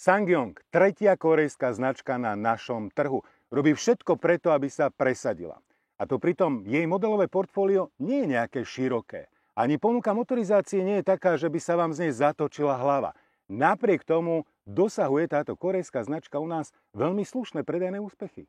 SsangYong, tretia korejská značka na našom trhu, robí všetko preto, aby sa presadila. A to pritom jej modelové portfólio nie je nejaké široké. Ani ponuka motorizácie nie je taká, že by sa vám z nej zatočila hlava. Napriek tomu dosahuje táto korejská značka u nás veľmi slušné predajné úspechy.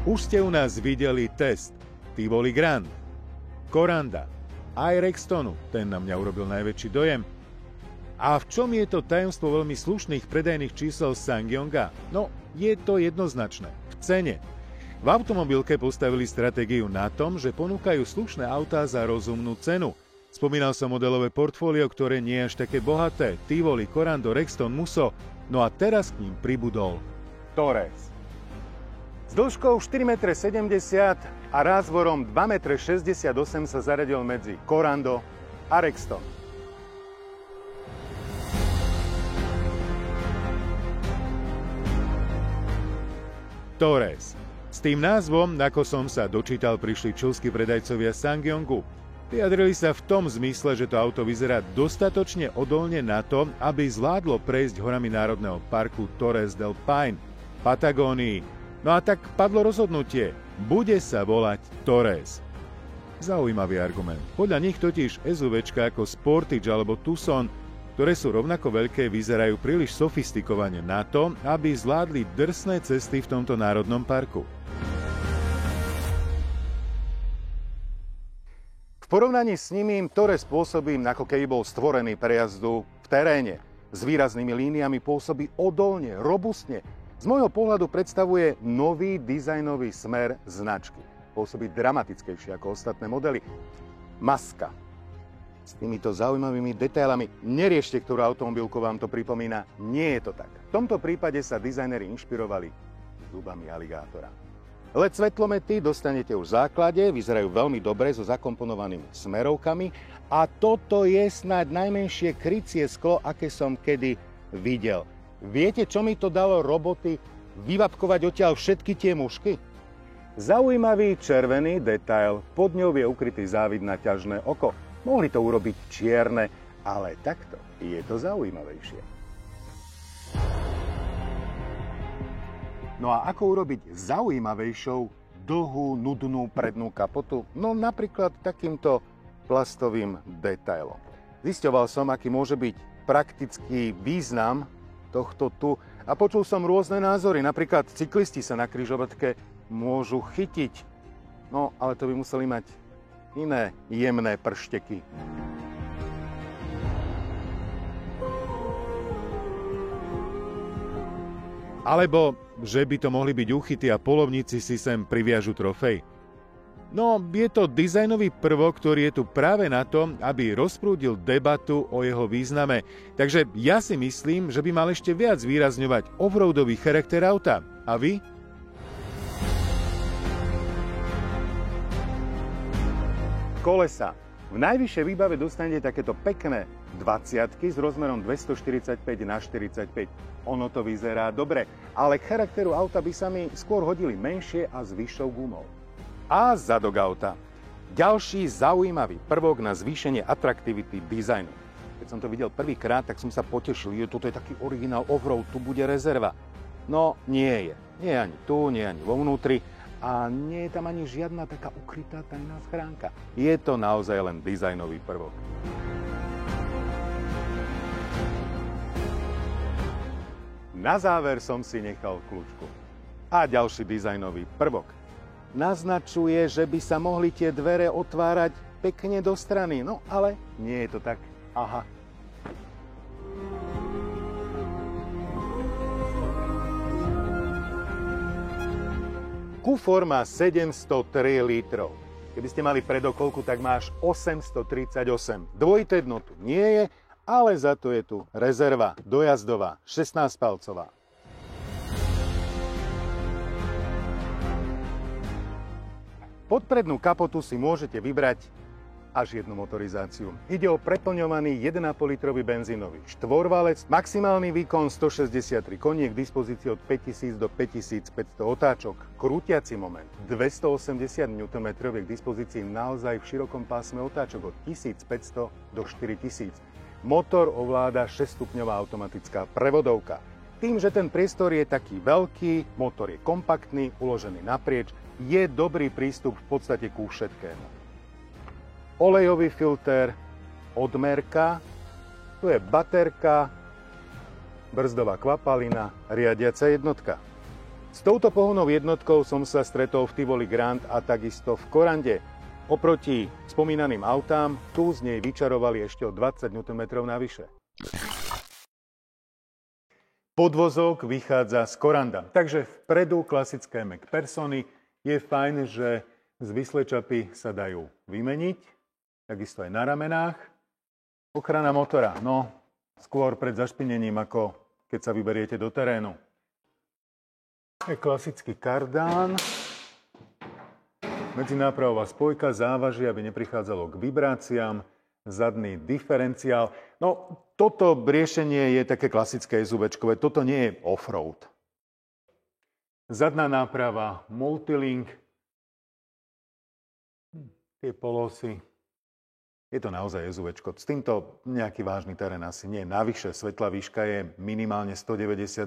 Už ste u nás videli test Tivoli Grand, Coranda, aj Rextonu, ten na mňa urobil najväčší dojem. A v čom je to tajomstvo veľmi slušných predajných čísel SsangYonga? No, je to jednoznačné. V cene. V automobilke postavili stratégiu na tom, že ponúkajú slušné autá za rozumnú cenu. Spomínal som modelové portfólio, ktoré nie je až také bohaté. Tivoli, Corando, Rexton, Musso. No a teraz k ním pribudol Torres. S dĺžkou 4,70 m a rázvorom 2,68 m sa zaradil medzi Corando a Rexton. Torres. S tým názvom, ako som sa dočítal, prišli čilskí predajcovia SsangYongu. Vyjadrili sa v tom zmysle, že to auto vyzerá dostatočne odolne na to, aby zvládlo prejsť horami Národného parku Torres del Paine v Patagónii. No a tak padlo rozhodnutie. Bude sa volať Torres. Zaujímavý argument. Podľa nich totiž SUVčka ako Sportage alebo Tucson, ktoré sú rovnako veľké, vyzerajú príliš sofistikovane na to, aby zvládli drsné cesty v tomto národnom parku. V porovnaní s nimi Torres pôsobí, ako keby bol stvorený pre jazdu v teréne. S výraznými líniami pôsobí odolne, robustne. Z môjho pohľadu predstavuje nový dizajnový smer značky. Pôsobí dramatickejšie ako ostatné modely. Maska. S týmito zaujímavými detailami. Neriešte, ktorú automobilku vám to pripomína. Nie je to tak. V tomto prípade sa dizajneri inšpirovali zubami aligátora. LED svetlomety dostanete už v základe, vyzerajú veľmi dobre so zakomponovanými smerovkami a toto je snáď najmenšie krycie sklo, aké som kedy videl. Viete, čo mi to dalo roboty vyvapkovať odtiaľ všetky tie mušky? Zaujímavý červený detail, pod ňou je ukrytý závid na ťažné oko. Mohli to urobiť čierne, ale takto je to zaujímavejšie. No a ako urobiť zaujímavejšou dlhú, nudnú prednú kapotu? No napríklad takýmto plastovým detailom. Zisťoval som, aký môže byť praktický význam tohto tu a počul som rôzne názory. Napríklad cyklisti sa na križovatke môžu chytiť. No, ale to by museli mať iné jemné pršteky. Alebo, že by to mohli byť úchyty a polovníci si sem priviažu trofej. No, je to dizajnový prvok, ktorý je tu práve na to, aby rozprúdil debatu o jeho význame. Takže ja si myslím, že by mal ešte viac výrazňovať offroadový charakter auta. A vy? Kolesa. V najvyššej výbave dostanete takéto pekné 20-ky s rozmerom 245 na 45. Ono to vyzerá dobre, ale k charakteru auta by sa mi skôr hodili menšie a s vyššou gumou. A zadok auta. Ďalší zaujímavý prvok na zvýšenie atraktivity dizajnu. Keď som to videl prvýkrát, tak som sa potešil. Toto je taký originál offroad, tu bude rezerva. No, nie je. Nie ani tu, nie ani vo vnútri. A nie je tam ani žiadna taká ukrytá tajná schránka. Je to naozaj len dizajnový prvok. Na záver som si nechal kľúčku. A ďalší dizajnový prvok. Naznačuje, že by sa mohli tie dvere otvárať pekne do strany. No, ale nie je to tak. Aha. Kufor má 703 litrov. Keby ste mali predokolku, tak má až 838. Dvojité dno tu nie je, ale za to je tu rezerva dojazdová, 16-palcová. Pod prednú kapotu si môžete vybrať až jednu motorizáciu. Ide o preplňovaný 1,5 litrový benzínový štvorvalec, maximálny výkon 163 koní, k dispozícii od 5000 do 5500 otáčok. Krútiaci moment 280 Nm je k dispozícii naozaj v širokom pásme otáčok od 1500 do 4000. Motor ovláda 6-stupňová automatická prevodovka. Tým, že ten priestor je taký veľký, motor je kompaktný, uložený naprieč, je dobrý prístup v podstate ku všetkému. Olejový filter, odmerka, tu je baterka, brzdová kvapalina, riadiaca jednotka. S touto pohonnou jednotkou som sa stretol v Tivoli Grand a takisto v Corande. Oproti spomínaným autám, tu z nej vyčarovali ešte o 20 Nm navyše. Podvozok vychádza z Coranda, takže vpredu klasické McPhersony. Je fajn, že zvislé čapy sa dajú vymeniť, takisto aj na ramenách. Ochrana motora, no skôr pred zašpinením, ako keď sa vyberiete do terénu. Je klasický kardán, medzinápravová spojka, závaží, aby neprichádzalo k vibráciám, zadný diferenciál. No, toto riešenie je také klasické SUV-čkové, toto nie je off-road. Zadná náprava, multilink, tie polosy. Je to naozaj SUV-čko. S týmto nejaký vážny terén asi nie. Navyše svetlá výška je minimálne 192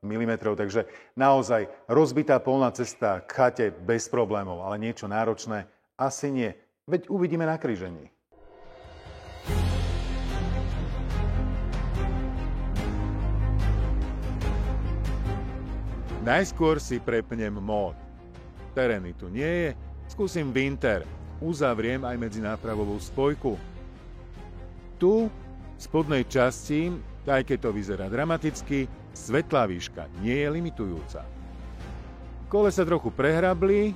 mm, takže naozaj rozbitá polná cesta k chate bez problémov, ale niečo náročné asi nie. Veď uvidíme na krížení. Najskôr si prepnem mód. Terény tu nie je, skúsim winter. Uzavriem aj medzinápravovú spojku. Tu, v spodnej časti, aj keď to vyzerá dramaticky, svetlá výška nie je limitujúca. Kolesa trochu prehrabli,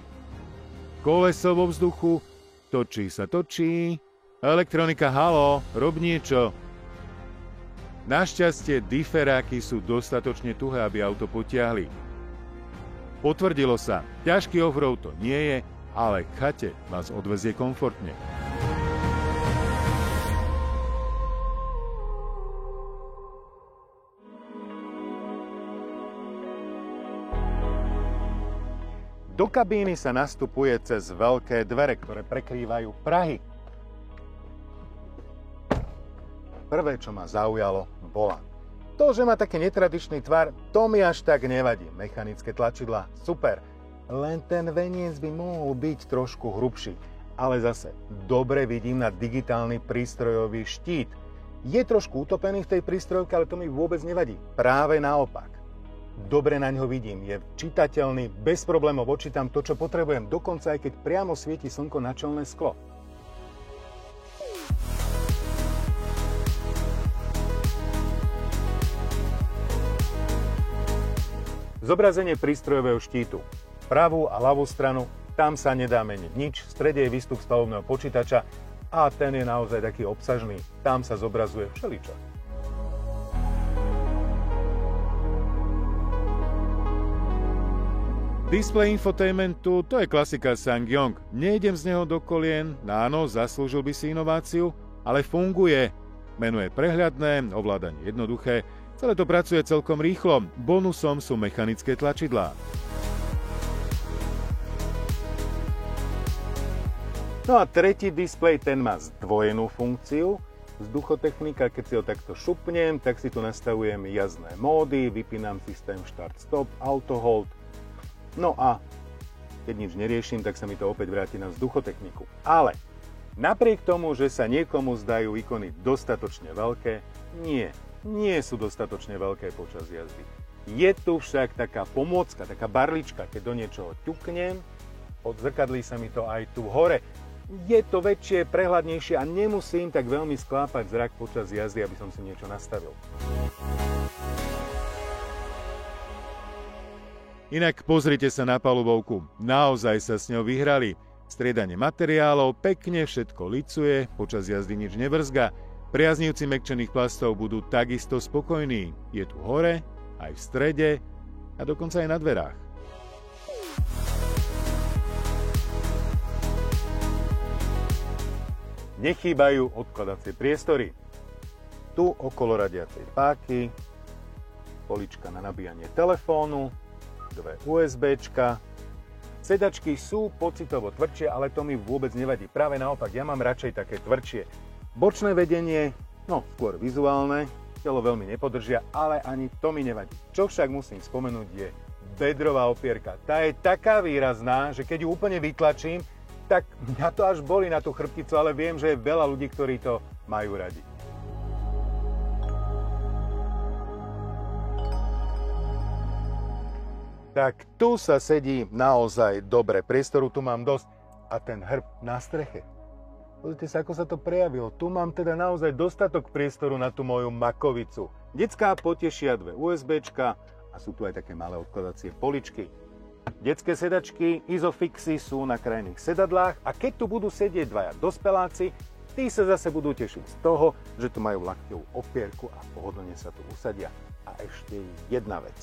koleso vo vzduchu, točí sa točí, elektronika, halo, rob niečo. Našťastie diferáky sú dostatočne tuhé, aby auto potiahli. Potvrdilo sa, ťažký offroad to nie je, ale k chate vás odvezie komfortne. Do kabíny sa nastupuje cez veľké dvere, ktoré prekrývajú prahy. Prvé, čo ma zaujalo, volant. To, že má taký netradičný tvar, to mi až tak nevadí. Mechanické tlačidlá, super. Len ten veniec by mohol byť trošku hrubší. Ale zase, dobre vidím na digitálny prístrojový štít. Je trošku utopený v tej prístrojovke, ale to mi vôbec nevadí. Práve naopak. Dobre na ňo vidím, je čitateľný, bez problémov odčítam to, čo potrebujem, dokonca aj keď priamo svieti slnko na čelné sklo. Zobrazenie prístrojového štítu. Pravú a ľavú stranu, tam sa nedá meniť nič, v strede je výstup stavebného počítača a ten je naozaj taký obsažný, tam sa zobrazuje všeličo. Displej infotainmentu, to je klasika SsangYong. Nejdem z neho do kolien, áno, zaslúžil by si inováciu, ale funguje. Menu je prehľadné, ovládanie jednoduché, celé to pracuje celkom rýchlo, bonusom sú mechanické tlačidlá. No a tretí displej, ten má zdvojenú funkciu. Vzduchotechnika, keď si ho takto šupnem, tak si tu nastavujem jazdné módy, vypínam systém štart-stop, auto-hold. No a keď nič neriešim, tak sa mi to opäť vráti na vzduchotechniku. Ale napriek tomu, že sa niekomu zdajú ikony dostatočne veľké, nie sú dostatočne veľké počas jazdy. Je tu však taká pomôcka, taká barlička, keď do niečoho ťuknem, odzrkadlí sa mi to aj tu hore. Je to väčšie, prehľadnejšie a nemusím tak veľmi sklápať zrak počas jazdy, aby som si niečo nastavil. Inak pozrite sa na palubovku. Naozaj sa s ňou vyhrali. Striedanie materiálov, pekne všetko licuje, počas jazdy nič nevrzga. Priaznivci mäkčených plastov budú takisto spokojní. Je tu hore, aj v strede a dokonca aj na dverách. Nechýbajú odkladacie priestory. Tu okolo radiacej páky, polička na nabíjanie telefónu, dve USBčka. Sedačky sú pocitovo tvrdšie, ale to mi vôbec nevadí. Práve naopak, ja mám radšej také tvrdšie. Bočné vedenie, no skôr vizuálne, telo veľmi nepodržia, ale ani to mi nevadí. Čo však musím spomenúť je bedrová opierka. Tá je taká výrazná, že keď ju úplne vytlačím, tak mňa to až bolí na tú chrbticu, ale viem, že je veľa ľudí, ktorí to majú radi. Tak tu sa sedí naozaj dobre. Priestoru tu mám dosť. A ten hrb na streche. Pozrite sa, ako sa to prejavilo. Tu mám teda naozaj dostatok priestoru na tú moju makovicu. Detská potešia dve USBčka a sú tu aj také malé odkladacie poličky. Detské sedačky Isofixy sú na krajných sedadlách a keď tu budú sedieť dvaja dospeláci, tí sa zase budú tešiť z toho, že tu majú lakťovú opierku a pohodlne sa tu usadia. A ešte jedna vec.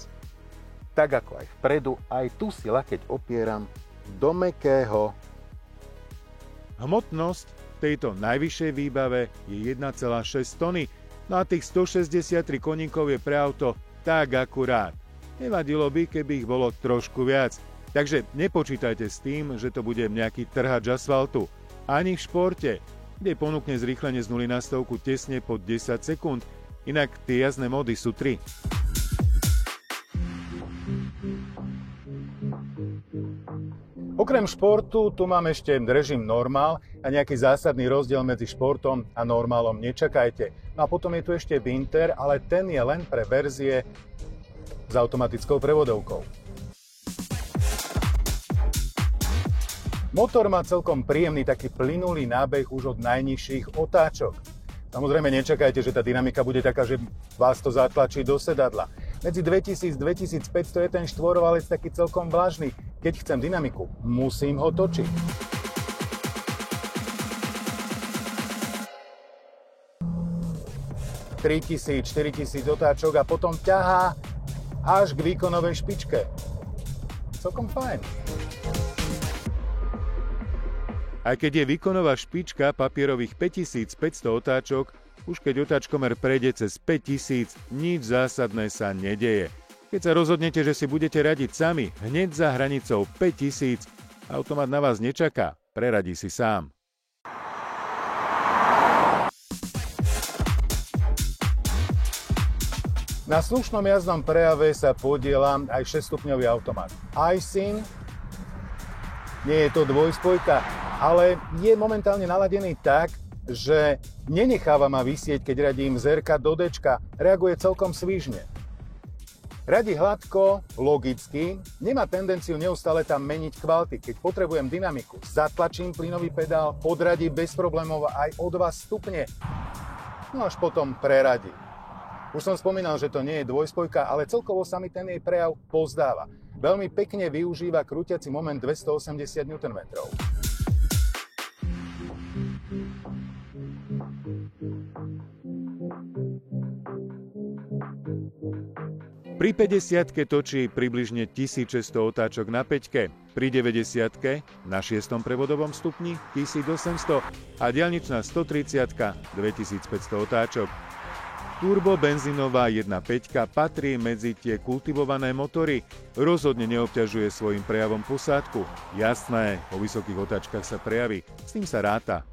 Tak ako aj vpredu, aj tu si lakeť opieram do mäkkého. Hmotnosť tejto najvyššej výbave je 1,6 tony, no a tých 163 koníkov je pre auto tak akurát. Nevadilo by, keby ich bolo trošku viac. Takže nepočítajte s tým, že to bude nejaký trhač asfaltu. Ani v športe, kde ponúkne zrýchlenie z 0 na 100 tesne pod 10 sekúnd. Inak tie jazdné módy sú 3. Okrem športu tu mám ešte režim normál a nejaký zásadný rozdiel medzi športom a normálom nečakajte. No a potom je tu ešte Winter, ale ten je len pre verzie s automatickou prevodovkou. Motor má celkom príjemný taký plynulý nábeh už od najnižších otáčok. Samozrejme nečakajte, že tá dynamika bude taká, že vás to zatlačí do sedadla. Medzi 2000-2500 je ten štvorvalec taký celkom vlažný. Keď chcem dynamiku, musím ho točiť. ...3000, 4000 otáčok a potom ťahá až k výkonovej špičke. Celkom fajn. Aj keď je výkonová špička papierových 5500 otáčok, už keď otáčkomer prejde cez 5000, nič zásadné sa nedeje. Keď sa rozhodnete, že si budete radiť sami, hneď za hranicou 5000, automat na vás nečaká, preradí si sám. Na slušnom jazdnom prejave sa podieľa aj 6-stupňový automat. iSyn, nie je to dvojspojka, ale je momentálne naladený tak, že nenecháva ma visieť, keď radím z R do D, reaguje celkom svižne. Radí hladko, logicky, nemá tendenciu neustále tam meniť kvality. Keď potrebujem dynamiku, zatlačím plynový pedál, podradí bez problémov aj o 2 stupne. No až potom preradí. Už som spomínal, že to nie je dvojspojka, ale celkovo sa mi ten jej prejav pozdáva. Veľmi pekne využíva krútiaci moment 280 Nm. Pri 50-ke točí približne 1600 otáčok na 5-ke, pri 90-ke na 6. prevodovom stupni 1800 a diaľničná 130-ka 2500 otáčok. Turbo benzínová 1.5 patrí medzi tie kultivované motory, rozhodne neobťažuje svojim prejavom posádku. Jasné, po vysokých otáčkach sa prejaví, s tým sa ráta.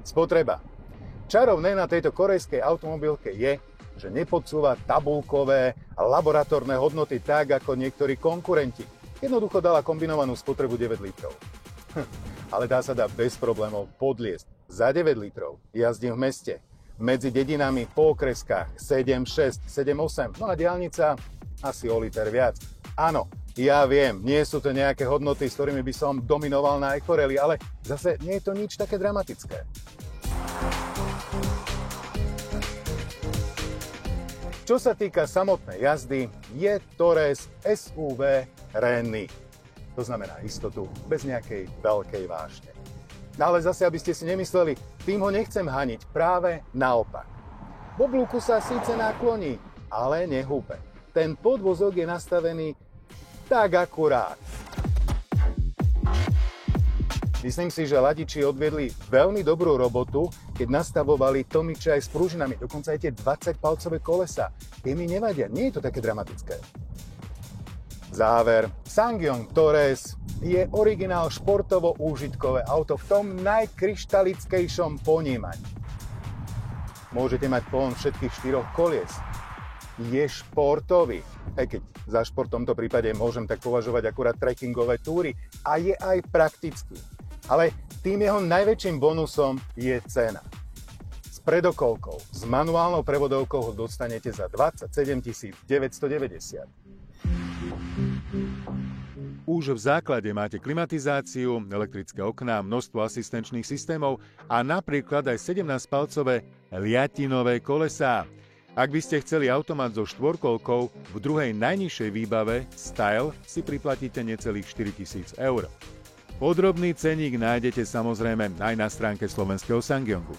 Spotreba. Čarovné na tejto korejskej automobilke je, že nepodsúva tabuľkové a laboratórne hodnoty tak, ako niektorí konkurenti. Jednoducho dala kombinovanú spotrebu 9 litrov. Ale dá sa dá bez problémov podliesť. Za 9 litrov jazdím v meste. Medzi dedinami po okreskách 7, 6, 7, 8. No a diaľnica asi o liter viac. Áno, ja viem, nie sú to nejaké hodnoty, s ktorými by som dominoval na ekoreli, ale zase nie je to nič také dramatické. Čo sa týka samotnej jazdy, je Torres SUV Renny. To znamená istotu, bez nejakej veľkej vášne. No ale zase, aby ste si nemysleli, tým ho nechcem haniť, práve naopak. V oblúku sa síce nakloní, ale nehúpe. Ten podvozok je nastavený tak akurát. Myslím si, že ladiči odviedli veľmi dobrú robotu, keď nastavovali tomiče aj s pružinami, dokonca aj tie 20-palcové kolesa. Tie mi nevadia, nie je to také dramatické. Záver. SsangYong Torres je originál športovo-úžitkové auto v tom najkryštalickejšom ponímaní. Môžete mať pohon všetkých 4 kolies. Je športový. Aj keď za športom v tomto prípade môžem tak považovať akurát trekkingové túry. A je aj praktický. Ale tým jeho najväčším bonusom je cena. S predokolkou, s manuálnou prevodovkou ho dostanete za 27 990. Už v základe máte klimatizáciu, elektrické okná, množstvo asistenčných systémov a napríklad aj 17-palcové liatinové kolesá. Ak by ste chceli automat so štvorkolkou, v druhej najnižšej výbave Style si priplatíte necelých 4 000 eur. Podrobný ceník nájdete samozrejme aj na stránke slovenského SsangYongu.